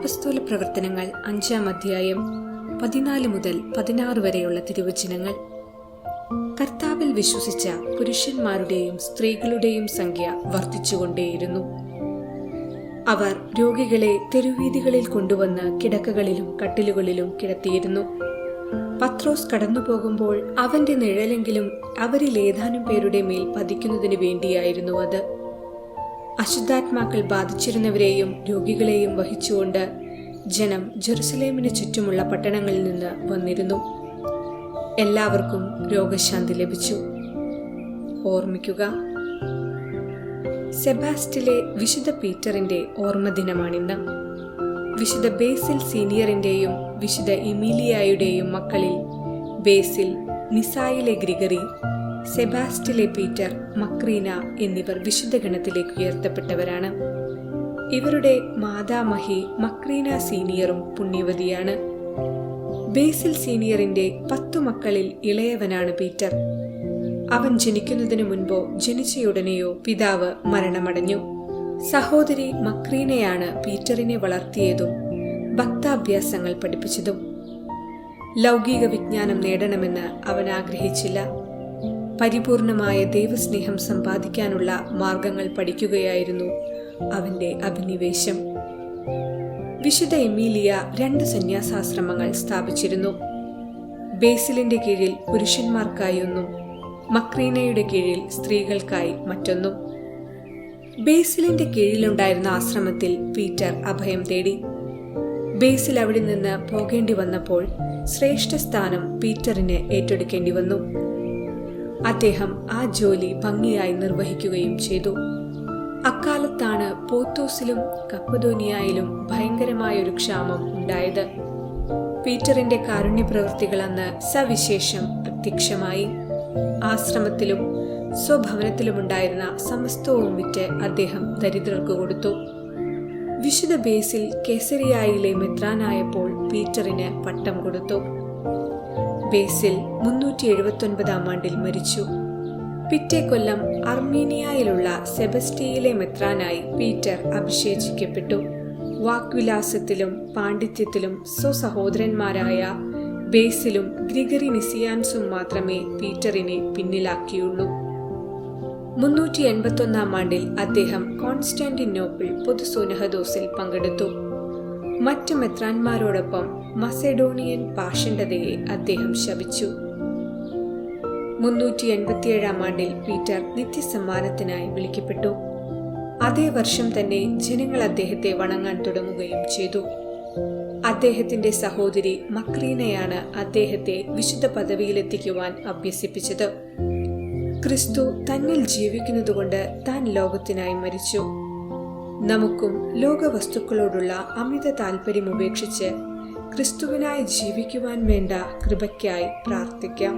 അപ്പസ്തോല പ്രവർത്തനങ്ങൾ 5-ാം അധ്യായം 14 മുതൽ 16 വരെയുള്ള തിരുവചനങ്ങൾ. കർത്താവിൽ വിശ്വസിച്ച പുരുഷന്മാരുടെയും സ്ത്രീകളുടെയും സംഖ്യ വർദ്ധിച്ചുകൊണ്ടേയിരുന്നു. അവർ രോഗികളെ തെരുവീഥികളിൽ കൊണ്ടുവന്ന് കിടക്കകളിലും കട്ടിലുകളിലും കിടത്തിയിരുന്നു. പത്രോസ് കടന്നുപോകുമ്പോൾ അവന്റെ നിഴലെങ്കിലും അവരിൽ ഏതാനും പേരുടെ മേൽ പതിക്കുന്നതിന് വേണ്ടിയായിരുന്നു അത്. അശുദ്ധാത്മാക്കൾ ബാധിച്ചിരുന്നവരെയും രോഗികളെയും വഹിച്ചുകൊണ്ട് ജനം ജെറുസലേമിന് ചുറ്റുമുള്ള പട്ടണങ്ങളിൽ നിന്ന് വന്നിരുന്നു. എല്ലാവർക്കും രോഗശാന്തി ലഭിച്ചു. ഓർമ്മിക്കുക, സെബാസ്റ്റിലെ വിശുദ്ധ പീറ്ററിന്റെ ഓർമ്മദിനമാണിന്ന്. വിശുദ്ധ ബേസിൽ സീനിയറിന്റെയും വിശുദ്ധ ഇമീലിയായുടെയും മക്കളിൽ ബേസിൽ, നിസായിലെ ഗ്രിഗറി, സെബാസ്റ്റിലെ പീറ്റർ, മക്രീന എന്നിവർ വിശുദ്ധ ഗണത്തിലേക്ക് ഉയർത്തപ്പെട്ടവരാണ്. ഇവരുടെ മാതാമഹി മക്രീന സീനിയറും പുണ്യവതിയാണ്. ബേസിൽ സീനിയറിന്റെ 10 മക്കളിൽ ഇളയവനാണ് പീറ്റർ. അവൻ ജനിക്കുന്നതിനു മുൻപോ ജനിച്ചയുടനെയോ പിതാവ് മരണമടഞ്ഞു. സഹോദരി മക്രീനയാണ് പീറ്ററിനെ വളർത്തിയതും ഭക്താഭ്യാസങ്ങൾ പഠിപ്പിച്ചതും. ലൗകിക വിജ്ഞാനം നേടണമെന്ന് അവൻ ആഗ്രഹിച്ചില്ല. പരിപൂർണമായ ദൈവസ്നേഹം സമ്പാദിക്കാനുള്ള മാർഗങ്ങൾ പഠിക്കുകയായിരുന്നു അവന്റെ അഭിനിവേശം. വിശുദ്ധ എമീലിയ 2 സന്യാസാശ്രമങ്ങൾ സ്ഥാപിച്ചിരുന്നു. ബേസിലിന്റെ കീഴിൽ പുരുഷന്മാർക്കായി ഒന്നും, മക്രീനയുടെ കീഴിൽ സ്ത്രീകൾക്കായി മറ്റൊന്നും. ബേസിലിന്റെ കീഴിലുണ്ടായിരുന്ന ആശ്രമത്തിൽ പീറ്റർ അഭയം തേടി. ബേസിൽ അവിടെ നിന്ന് പോകേണ്ടി വന്നപ്പോൾ ശ്രേഷ്ഠ സ്ഥാനം പീറ്ററിന് ഏറ്റെടുക്കേണ്ടി വന്നു. അദ്ദേഹം ആ ജോലി ഭംഗിയായി നിർവഹിക്കുകയും ചെയ്തു. അക്കാലത്താണ് പോത്തോസിലും കപ്പദോനിയായിലും ഭയങ്കരമായൊരു ക്ഷാമം ഉണ്ടായത്. പീറ്ററിന്റെ കാരുണ്യപ്രവൃത്തികൾ അന്ന് സവിശേഷം പ്രത്യക്ഷമായി. ആശ്രമത്തിലും സ്വഭവനത്തിലുമുണ്ടായിരുന്ന സമസ്തവും വിറ്റ് അദ്ദേഹം ദരിദ്രർക്ക് കൊടുത്തു. വിശുദ്ധ ബേസിൽ കേസരിയായിലെ മെത്രാനായപ്പോൾ പീറ്ററിന് പട്ടം കൊടുത്തു. ബേസിൽ 379-ാം ആണ്ടിൽ മരിച്ചു. പിറ്റേ കൊല്ലം അർമീനിയയിലുള്ള സെബസ്റ്റിയിലെ മെത്രാനായി പീറ്റർ അഭിഷേചിക്കപ്പെട്ടു. വാക്വിലാസത്തിലും പാണ്ഡിത്യത്തിലും സ്വസഹോദരന്മാരായ ബേസിലും ഗ്രിഗറി നിസിയാൻസും മാത്രമേ പീറ്ററിനെ പിന്നിലാക്കിയുള്ളൂ. 381-ാം ആണ്ടിൽ അദ്ദേഹം കോൺസ്റ്റാന്റിനോപ്പിൾ പൊതുസുനഹദോസിൽ പങ്കെടുത്തു. മറ്റ് മെത്രാന്മാരോടൊപ്പം മസെഡോണിയൻ പാഷണ്ഡതയെ അദ്ദേഹം ശപിച്ചു. 387-ാം ആണ്ടിൽ പീറ്റർ നിത്യസമ്മാനത്തിനായി വിളിക്കപ്പെട്ടു. അതേ വർഷം തന്നെ ജനങ്ങൾ അദ്ദേഹത്തെ വണങ്ങാൻ തുടങ്ങുകയും ചെയ്തു. അദ്ദേഹത്തിന്റെ സഹോദരി മക്രീനയാണ് അദ്ദേഹത്തെ വിശുദ്ധ പദവിയിലെത്തിക്കുവാൻ അഭ്യസിപ്പിച്ചത്. ക്രിസ്തു തന്നിൽ ജീവിക്കുന്നതുകൊണ്ട് താൻ ലോകത്തിനായി മരിച്ചു. നമുക്കും ലോകവസ്തുക്കളോടുള്ള അമിത താല്പര്യം ഉപേക്ഷിച്ച് ക്രിസ്തുവിനായി ജീവിക്കുവാൻ വേണ്ട കൃപയ്ക്കായി പ്രാർത്ഥിക്കാം.